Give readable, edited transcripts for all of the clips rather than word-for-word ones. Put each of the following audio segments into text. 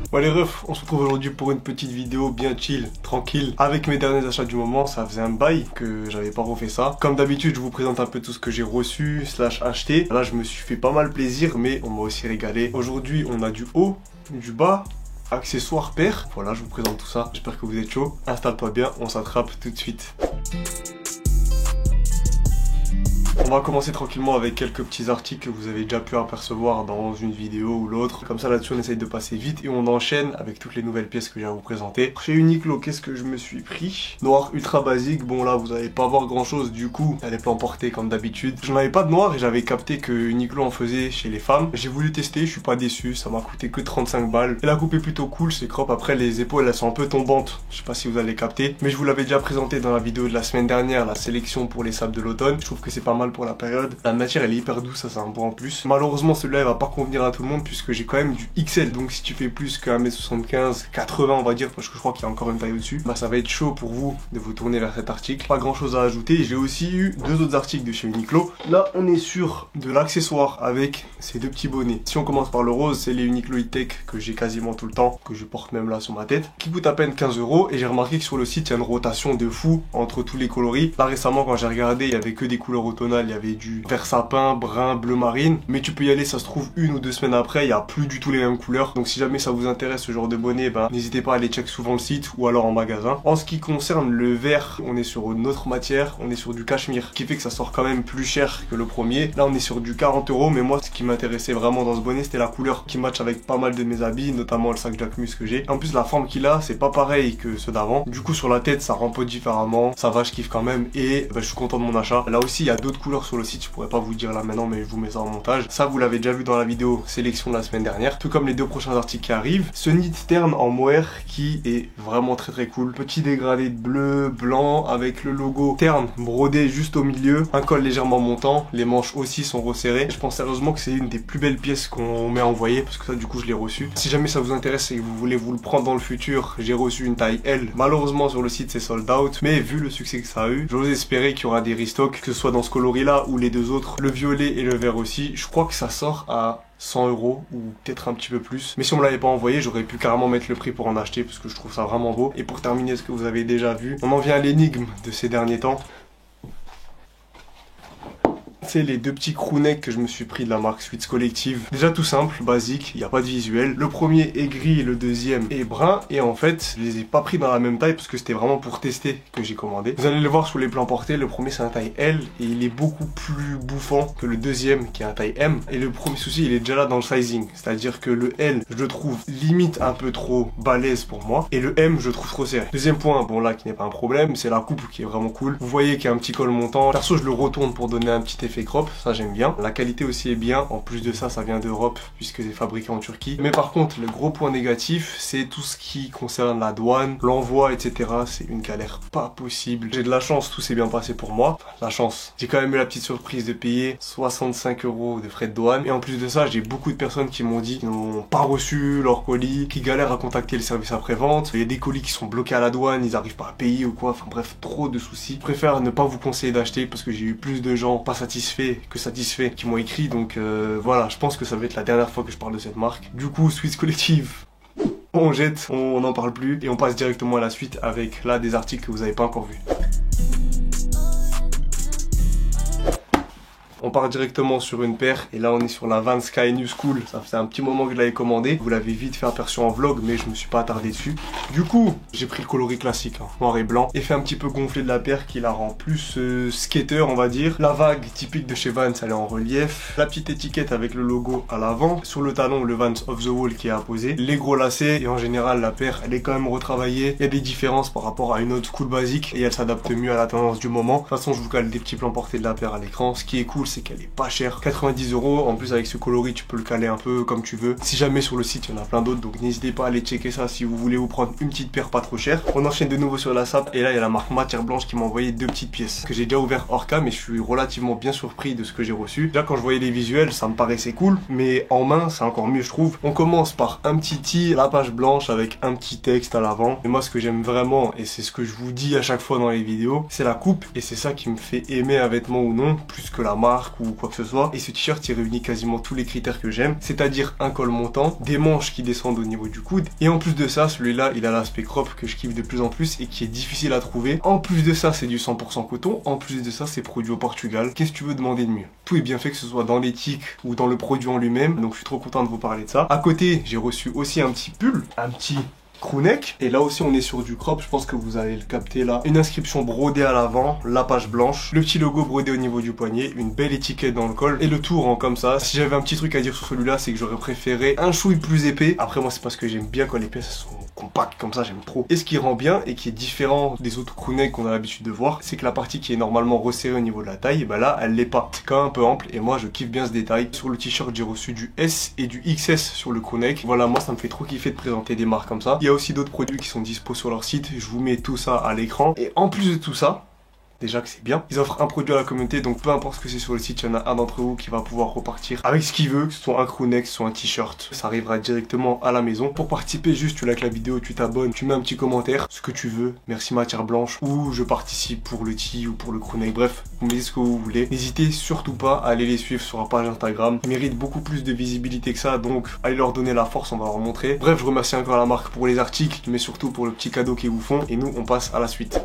Bon les refs, on se retrouve aujourd'hui pour une petite vidéo bien chill, tranquille, avec mes derniers achats du moment. Ça faisait un bail que j'avais pas refait ça. Comme d'habitude, je vous présente un peu tout ce que j'ai reçu / acheté. Là, je me suis fait pas mal plaisir, mais on m'a aussi régalé. Aujourd'hui, on a du haut, du bas, accessoires paires. Voilà, je vous présente tout ça. J'espère que vous êtes chaud. Installe-toi bien, on s'attrape tout de suite. On va commencer tranquillement avec quelques petits articles que vous avez déjà pu apercevoir dans une vidéo ou l'autre. Comme ça là-dessus on essaye de passer vite et on enchaîne avec toutes les nouvelles pièces que j'ai à vous présenter. Chez Uniqlo, qu'est-ce que je me suis pris? Noir ultra basique, bon là vous allez pas voir grand chose du coup, elle est pas emportée comme d'habitude. Je n'avais pas de noir et j'avais capté que Uniqlo en faisait chez les femmes. J'ai voulu tester, je suis pas déçu, ça m'a coûté que 35 balles. Et la coupe est plutôt cool, c'est crop, après les épaules elles sont un peu tombantes, je sais pas si vous allez capter. Mais je vous l'avais déjà présenté dans la vidéo de la semaine dernière, la sélection pour les sapes de l'automne. Je trouve que c'est pas mal pour la période. La matière elle est hyper douce, ça c'est un bon en plus. Malheureusement celui-là il va pas convenir à tout le monde puisque j'ai quand même du XL. Donc si tu fais plus que 1m75, 80 on va dire, parce que je crois qu'il y a encore une taille au-dessus, bah ça va être chaud pour vous de vous tourner vers cet article. Pas grand chose à ajouter. J'ai aussi eu deux autres articles de chez Uniqlo. Là on est sur de l'accessoire avec ces deux petits bonnets. Si on commence par le rose, c'est les Uniqlo E-Tech que j'ai quasiment tout le temps, que je porte même là sur ma tête, qui coûte à peine 15 €. Et j'ai remarqué que sur le site il y a une rotation de fou entre tous les coloris. Là récemment quand j'ai regardé, il y avait que des couleurs automnales, il y avait du vert sapin, brun, bleu marine, mais tu peux y aller, ça se trouve 1 ou 2 semaines après, il n'y a plus du tout les mêmes couleurs. Donc si jamais ça vous intéresse ce genre de bonnet, ben n'hésitez pas à aller check souvent le site ou alors en magasin. En ce qui concerne le vert, on est sur une autre matière, on est sur du cachemire, qui fait que ça sort quand même plus cher que le premier. Là on est sur du 40 €, mais moi ce qui m'intéressait vraiment dans ce bonnet c'était la couleur qui match avec pas mal de mes habits, notamment le sac Jacquemus que j'ai. En plus la forme qu'il a, c'est pas pareil que ceux d'avant. Du coup sur la tête ça rempote différemment, ça va, je kiffe quand même et ben, je suis content de mon achat. Là aussi il y a d'autres couleurs sur le site, je pourrais pas vous dire là maintenant, mais je vous mets ça en montage. Ça vous l'avez déjà vu dans la vidéo sélection de la semaine dernière, tout comme les deux prochains articles qui arrivent. Ce knit terne en mohair qui est vraiment très cool. Petit dégradé de bleu, blanc avec le logo terne brodé juste au milieu, un col légèrement montant, les manches aussi sont resserrées. Je pense sérieusement que c'est une des plus belles pièces qu'on m'ait envoyé parce que ça du coup je l'ai reçu. Si jamais ça vous intéresse et que vous voulez vous le prendre dans le futur, j'ai reçu une taille L. Malheureusement sur le site c'est sold out, mais vu le succès que ça a eu, j'ose espérer qu'il y aura des restocks, que ce soit dans ce coloris là ou les deux autres, le violet et le vert aussi. Je crois que ça sort à 100 € ou peut-être un petit peu plus, mais si on me l'avait pas envoyé j'aurais pu carrément mettre le prix pour en acheter parce que je trouve ça vraiment beau. Et pour terminer ce que vous avez déjà vu, on en vient à l'énigme de ces derniers temps. C'est les deux petits crewnecks que je me suis pris de la marque Sweets Collective. Déjà tout simple, basique, il n'y a pas de visuel. Le premier est gris et le deuxième est brun. Et en fait, je les ai pas pris dans la même taille parce que c'était vraiment pour tester que j'ai commandé. Vous allez le voir sur les plans portés, le premier c'est un taille L et il est beaucoup plus bouffant que le deuxième qui est un taille M. Et le premier souci, il est déjà là dans le sizing. C'est-à-dire que le L, je le trouve limite un peu trop balèze pour moi. Et le M, je le trouve trop serré. Deuxième point, bon là qui n'est pas un problème, c'est la coupe qui est vraiment cool. Vous voyez qu'il y a un petit col montant. Perso, je le retourne pour donner un petit effet crop, ça j'aime bien. La qualité aussi est bien, en plus de ça, ça vient d'Europe puisque c'est fabriqué en Turquie. Mais par contre, le gros point négatif, c'est tout ce qui concerne la douane, l'envoi, etc. C'est une galère pas possible. J'ai de la chance, tout s'est bien passé pour moi. Enfin, la chance. J'ai quand même eu la petite surprise de payer 65 € de frais de douane. Et en plus de ça, j'ai beaucoup de personnes qui m'ont dit qu'ils n'ont pas reçu leur colis, qui galèrent à contacter le service après-vente. Il y a des colis qui sont bloqués à la douane, ils n'arrivent pas à payer ou quoi. Enfin bref, trop de soucis. Je préfère ne pas vous conseiller d'acheter parce que j'ai eu plus de gens pas satisfaits que satisfaits qui m'ont écrit. Donc voilà, je pense que ça va être la dernière fois que je parle de cette marque. Du coup, Sweets Collective, on jette, on n'en parle plus et on passe directement à la suite avec là des articles que vous n'avez pas encore vus. On part directement sur une paire et là on est sur la Vans Sky New School. Ça fait un petit moment que je l'avais commandé. Vous l'avez vite fait aperçu en vlog mais je me suis pas attardé dessus. Du coup j'ai pris le coloris classique, hein, noir et blanc. Et fait un petit peu gonfler de la paire qui la rend plus skater on va dire. La vague typique de chez Vans elle est en relief. La petite étiquette avec le logo à l'avant. Sur le talon le Vans Off the Wall qui est apposé. Les gros lacets et en général la paire elle est quand même retravaillée. Il y a des différences par rapport à une autre school basique et elle s'adapte mieux à la tendance du moment. De toute façon je vous cale des petits plans portés de la paire à l'écran. Ce qui est cool c'est qu'elle est pas chère, 90 €. En plus avec ce coloris tu peux le caler un peu comme tu veux. Si jamais sur le site il y en a plein d'autres, donc n'hésitez pas à aller checker ça si vous voulez vous prendre une petite paire pas trop chère. On enchaîne de nouveau sur la sape et là il y a la marque Matière Blanche qui m'a envoyé deux petites pièces que j'ai déjà ouvert hors cam et je suis relativement bien surpris de ce que j'ai reçu. Déjà quand je voyais les visuels ça me paraissait cool, mais en main c'est encore mieux je trouve. On commence par un petit tee, la page blanche avec un petit texte à l'avant. Et moi ce que j'aime vraiment, et c'est ce que je vous dis à chaque fois dans les vidéos, c'est la coupe et c'est ça qui me fait aimer un vêtement ou non, plus que la marque marque ou quoi que ce soit. Et ce t-shirt il réunit quasiment tous les critères que j'aime, c'est-à-dire un col montant, des manches qui descendent au niveau du coude, et en plus de ça, celui-là il a l'aspect crop que je kiffe de plus en plus et qui est difficile à trouver. En plus de ça, c'est du 100% coton, en plus de ça, c'est produit au Portugal. Qu'est-ce que tu veux demander de mieux? Tout est bien fait, que ce soit dans l'éthique ou dans le produit en lui-même, donc je suis trop content de vous parler de ça. À côté, j'ai reçu aussi un petit pull, un petit crewneck, et là aussi on est sur du crop, je pense que vous allez le capter là. Une inscription brodée à l'avant, la page blanche, le petit logo brodé au niveau du poignet, une belle étiquette dans le col et le tout rend comme ça. Si j'avais un petit truc à dire sur celui-là, c'est que j'aurais préféré un chouille plus épais. Après moi c'est parce que j'aime bien quand les pièces sont compactes comme ça, j'aime trop. Et ce qui rend bien et qui est différent des autres crewnecks qu'on a l'habitude de voir, c'est que la partie qui est normalement resserrée au niveau de la taille, bah là elle l'est pas. C'est quand même un peu ample et moi je kiffe bien ce détail. Sur le t-shirt j'ai reçu du S et du XS sur le crewneck. Voilà, moi ça me fait trop kiffer de présenter des marques comme ça. Il y a aussi d'autres produits qui sont dispo sur leur site, je vous mets tout ça à l'écran. Et en plus de tout ça, déjà que c'est bien, ils offrent un produit à la communauté, donc peu importe ce que c'est sur le site, il y en a un d'entre vous qui va pouvoir repartir avec ce qu'il veut, que ce soit un crewneck, que ce soit un t-shirt, ça arrivera directement à la maison. Pour participer, juste tu likes la vidéo, tu t'abonnes, tu mets un petit commentaire, ce que tu veux, merci matière blanche, ou je participe pour le tee ou pour le crewneck, bref, vous me dites ce que vous voulez. N'hésitez surtout pas à aller les suivre sur leur page Instagram, ils méritent beaucoup plus de visibilité que ça, donc allez leur donner la force, on va leur montrer. Bref, je remercie encore la marque pour les articles, mais surtout pour le petit cadeau qu'ils vous font, et nous on passe à la suite.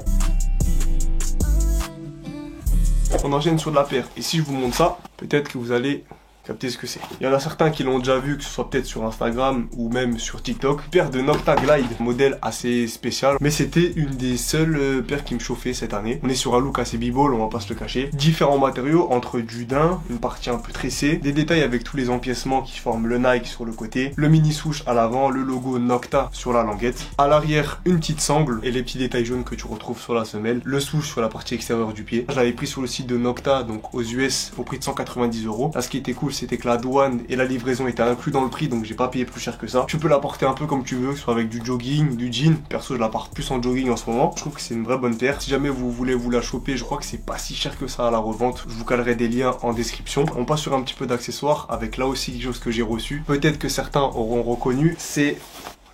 On enchaîne sur de la paire, et si je vous montre ça, peut-être que vous allez capter ce que c'est. Il y en a certains qui l'ont déjà vu, que ce soit peut-être sur Instagram ou même sur TikTok. Paire de Nocta Glide, modèle assez spécial, mais c'était une des seules paires qui me chauffait cette année. On est sur un look assez b-ball, on va pas se le cacher. Différents matériaux, entre du daim, une partie un peu tressée, des détails avec tous les empiècements qui forment le Nike sur le côté, le mini swoosh à l'avant, le logo Nocta sur la languette. À l'arrière, une petite sangle et les petits détails jaunes que tu retrouves sur la semelle. Le swoosh sur la partie extérieure du pied. Je l'avais pris sur le site de Nocta, donc aux US, au prix de 190 €. Là, ce qui était cool, c'était que la douane et la livraison étaient inclus dans le prix, donc j'ai pas payé plus cher que ça. Tu peux la porter un peu comme tu veux, que ce soit avec du jogging, du jean. Perso, je la porte plus en jogging en ce moment. Je trouve que c'est une vraie bonne paire. Si jamais vous voulez vous la choper, je crois que c'est pas si cher que ça à la revente. Je vous calerai des liens en description. On passe sur un petit peu d'accessoires avec là aussi quelque chose que j'ai reçu. Peut-être que certains auront reconnu, c'est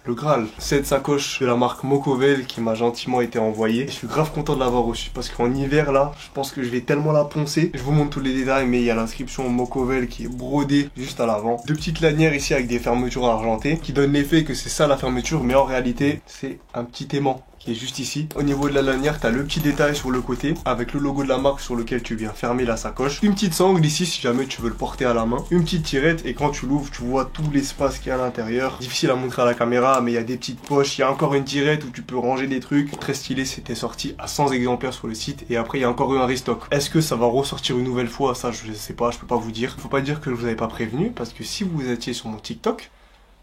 le Graal, cette sacoche de la marque Mokovel qui m'a gentiment été envoyée. Je suis grave content de l'avoir reçue parce qu'en hiver là, je pense que je vais tellement la poncer. Je vous montre tous les détails, mais il y a l'inscription Mokovel qui est brodée juste à l'avant. Deux petites lanières ici avec des fermetures argentées qui donnent l'effet que c'est ça la fermeture, mais en réalité c'est un petit aimant qui est juste ici. Au niveau de la lanière, tu as le petit détail sur le côté avec le logo de la marque sur lequel tu viens fermer la sacoche. Une petite sangle ici si jamais tu veux le porter à la main. Une petite tirette et quand tu l'ouvres, tu vois tout l'espace qu'il y a à l'intérieur. Difficile à montrer à la caméra, mais il y a des petites poches. Il y a encore une tirette où tu peux ranger des trucs. Très stylé, c'était sorti à 100 exemplaires sur le site et après il y a encore eu un restock. Est-ce que ça va ressortir une nouvelle fois? Ça je sais pas, je peux pas vous dire. Faut pas dire que je vous avais pas prévenu parce que si vous étiez sur mon TikTok,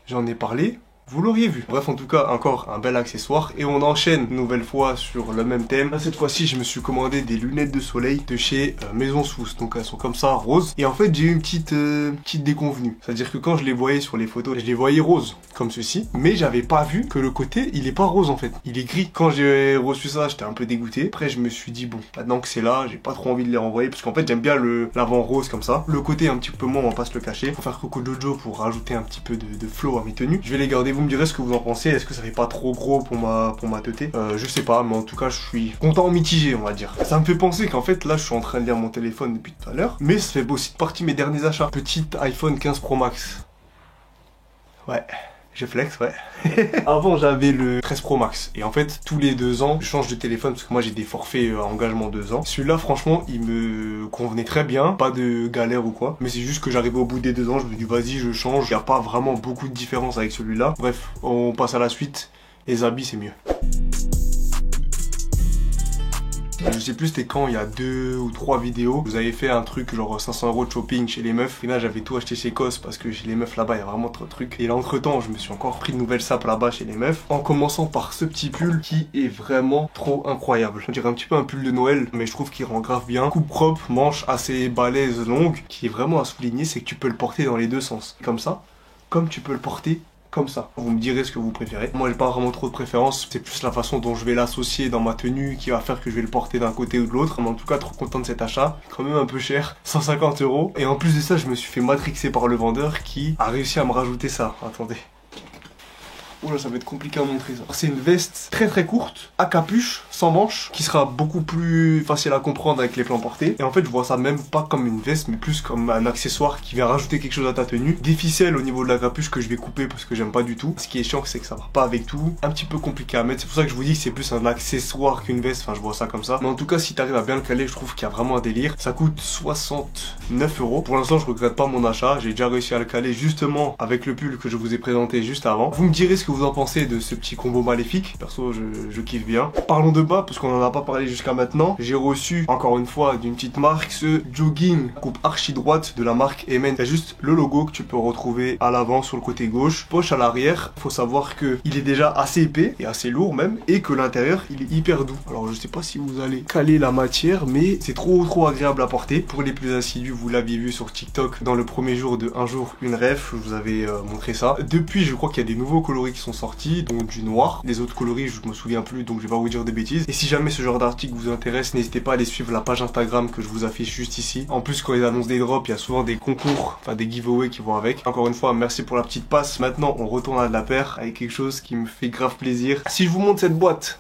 j'en ai parlé. Vous l'auriez vu. Bref, en tout cas, encore un bel accessoire. Et on enchaîne une nouvelle fois sur le même thème. Là, cette fois-ci, je me suis commandé des lunettes de soleil de chez Maison Sousse. Donc, elles sont comme ça, roses. Et en fait, j'ai eu une petite déconvenue. C'est-à-dire que quand je les voyais sur les photos, je les voyais roses, comme ceci. Mais j'avais pas vu que le côté, il est pas rose en fait. Il est gris. Quand j'ai reçu ça, j'étais un peu dégoûté. Après, je me suis dit, bon, maintenant que c'est là, j'ai pas trop envie de les renvoyer. Parce qu'en fait, j'aime bien l'avant rose comme ça. Le côté un petit peu moins, on va pas se le cacher. Faut faire Coco Dojo pour rajouter un petit peu de flow à mes tenues. Je vais les garder. Vous me direz ce que vous en pensez. Est-ce que ça fait pas trop gros pour ma teuté? Je sais pas, mais en tout cas, je suis content mitigé, on va dire. Ça me fait penser qu'en fait, là, je suis en train de lire mon téléphone depuis tout à l'heure, mais ça fait aussi partie de mes derniers achats. Petit iPhone 15 Pro Max. Ouais. Je flex, ouais. Avant, j'avais le 13 Pro Max. Et en fait, tous les 2 ans, je change de téléphone parce que moi, j'ai des forfaits à engagement 2 ans. Celui-là, franchement, il me convenait très bien. Pas de galère ou quoi. Mais c'est juste que j'arrivais au bout des 2 ans, je me dis, vas-y, je change. Il n'y a pas vraiment beaucoup de différence avec celui-là. Bref, on passe à la suite. Les habits, c'est mieux. Je sais plus c'était quand, il y a 2 ou 3 vidéos, vous avez fait un truc genre 500 € de shopping chez les meufs. Et là j'avais tout acheté chez COS parce que chez les meufs là-bas il y a vraiment trop de trucs. Et là entre temps je me suis encore pris de nouvelles sapes là-bas chez les meufs. En commençant par ce petit pull qui est vraiment trop incroyable. On dirait un petit peu un pull de Noël mais je trouve qu'il rend grave bien. Coupe propre, manche assez balèze, longue. Qui est vraiment à souligner, c'est que tu peux le porter dans les deux sens. Comme ça, comme tu peux le porter comme ça. Vous me direz ce que vous préférez. Moi j'ai pas vraiment trop de préférence, c'est plus la façon dont je vais l'associer dans ma tenue qui va faire que je vais le porter d'un côté ou de l'autre. Mais en tout cas trop content de cet achat, quand même un peu cher, 150 €. Et en plus de ça je me suis fait matrixer par le vendeur qui a réussi à me rajouter ça. Attendez. Oula, ça va être compliqué à montrer ça. C'est une veste très très courte, à capuche, sans manches, qui sera beaucoup plus facile à comprendre avec les plans portés. Et en fait, je vois ça même pas comme une veste, mais plus comme un accessoire qui vient rajouter quelque chose à ta tenue. Des ficelles au niveau de la capuche que je vais couper parce que j'aime pas du tout. Ce qui est chiant, c'est que ça va pas avec tout. Un petit peu compliqué à mettre. C'est pour ça que je vous dis que c'est plus un accessoire qu'une veste. Enfin, je vois ça comme ça. Mais en tout cas, si t'arrives à bien le caler, je trouve qu'il y a vraiment un délire. Ça coûte 69 €. Pour l'instant, je regrette pas mon achat. J'ai déjà réussi à le caler justement avec le pull que je vous ai présenté juste avant. Vous me direz ce que vous en pensez de ce petit combo maléfique. Perso, je kiffe bien. Parlons de bas, parce qu'on en a pas parlé jusqu'à maintenant. J'ai reçu, encore une fois, d'une petite marque, ce jogging coupe archi droite de la marque Emen. C'est juste le logo que tu peux retrouver à l'avant sur le côté gauche, poche à l'arrière. Faut savoir que il est déjà assez épais et assez lourd même, et que l'intérieur il est hyper doux. Alors je sais pas si vous allez caler la matière, mais c'est trop agréable à porter. Pour les plus assidus, vous l'aviez vu sur TikTok dans le premier jour de Un jour une ref, je vous avais montré ça. Depuis, je crois qu'il y a des nouveaux coloris qui sont sortis, donc du noir. Les autres coloris, je me souviens plus, donc je vais pas vous dire des bêtises. Et si jamais ce genre d'article vous intéresse, n'hésitez pas à aller suivre la page Instagram que je vous affiche juste ici. En plus, quand ils annoncent des drops, il y a souvent des concours, enfin des giveaways qui vont avec. Encore une fois, merci pour la petite passe. Maintenant, on retourne à de la paire avec quelque chose qui me fait grave plaisir. Si je vous montre cette boîte,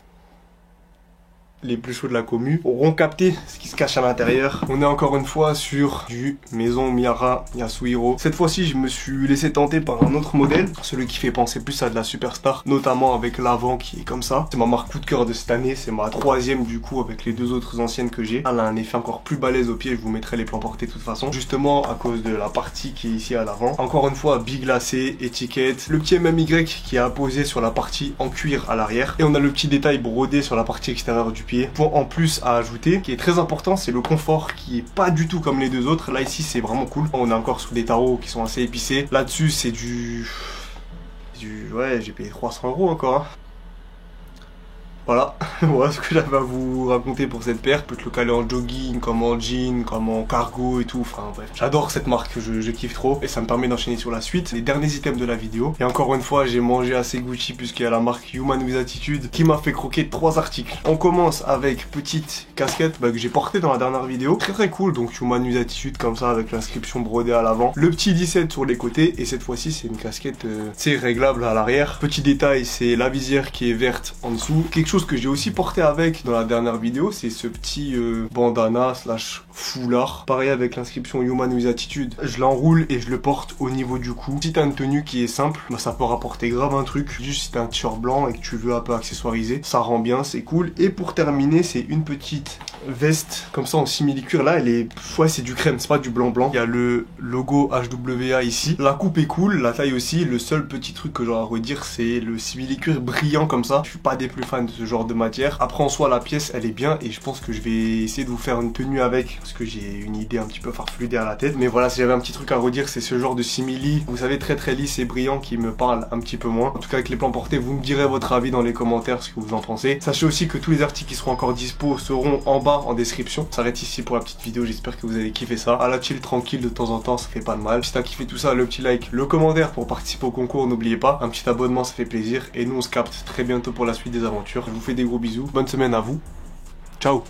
les plus chauds de la commu auront capté ce qui se cache à l'intérieur. On est encore une fois sur du Maison Miyara Yasuhiro. Cette fois-ci, je me suis laissé tenter par un autre modèle, celui qui fait penser plus à de la Superstar, notamment avec l'avant qui est comme ça. C'est ma marque coup de cœur de cette année, c'est ma troisième du coup avec les deux autres anciennes que j'ai. Elle a un effet encore plus balèze au pied, je vous mettrai les plans portés de toute façon, justement à cause de la partie qui est ici à l'avant. Encore une fois, biglacé, étiquette, le petit MMY qui est apposé sur la partie en cuir à l'arrière, et on a le petit détail brodé sur la partie extérieure du pied. Point en plus à ajouter, qui est très important, c'est le confort qui est pas du tout comme les deux autres. Là ici c'est vraiment cool. On est encore sous des tarots qui sont assez épicés. Là-dessus c'est du... Ouais, j'ai payé 300 € encore. Hein. Voilà, voilà ce que j'avais à vous raconter pour cette paire. Je peux te le caler en jogging, comme en jean, comme en cargo et tout. Enfin bref, j'adore cette marque, je kiffe trop. Et ça me permet d'enchaîner sur la suite, les derniers items de la vidéo. Et encore une fois, j'ai mangé assez Gucci puisqu'il y a la marque Human with Attitude qui m'a fait croquer 3 articles. On commence avec petite casquette que j'ai portée dans la dernière vidéo. Très cool, donc Human with Attitude comme ça avec l'inscription brodée à l'avant. Le petit 17 sur les côtés, et cette fois-ci c'est une casquette c'est réglable à l'arrière. Petit détail, c'est la visière qui est verte en dessous. Quelque chose que j'ai aussi porté avec dans la dernière vidéo, c'est ce petit bandana slash foulard, pareil avec l'inscription Human with Attitude. Je l'enroule et je le porte au niveau du cou. Si t'as une tenue qui est simple, bah ça peut rapporter grave un truc. Juste si t'as un t-shirt blanc et que tu veux un peu accessoiriser, ça rend bien, c'est cool. Et pour terminer, c'est une petite veste comme ça en simili-cuir. Là elle est, ouais, c'est du crème, c'est pas du blanc. Il y a le logo HWA ici. La coupe est cool, la taille aussi. Le seul petit truc que j'aurais à redire, c'est le simili-cuir brillant comme ça. Je suis pas des plus fans de ce genre de matière. Après en soi la pièce elle est bien, et je pense que je vais essayer de vous faire une tenue avec, parce que j'ai une idée un petit peu farfelue derrière la tête. Mais voilà, si j'avais un petit truc à redire, c'est ce genre de simili, vous savez, très lisse et brillant, qui me parle un petit peu moins. En tout cas avec les plans portés, vous me direz votre avis dans les commentaires, ce que vous en pensez. Sachez aussi que tous les articles qui seront encore dispo seront en bas en description. Ça s'arrête ici pour la petite vidéo, j'espère que vous avez kiffé ça. À la chill tranquille de temps en temps, ça fait pas de mal. Si t'as kiffé tout ça, le petit like, le commentaire pour participer au concours, n'oubliez pas. Un petit abonnement, ça fait plaisir. Et nous on se capte très bientôt pour la suite des aventures. Je vous fais des gros bisous, bonne semaine à vous, ciao.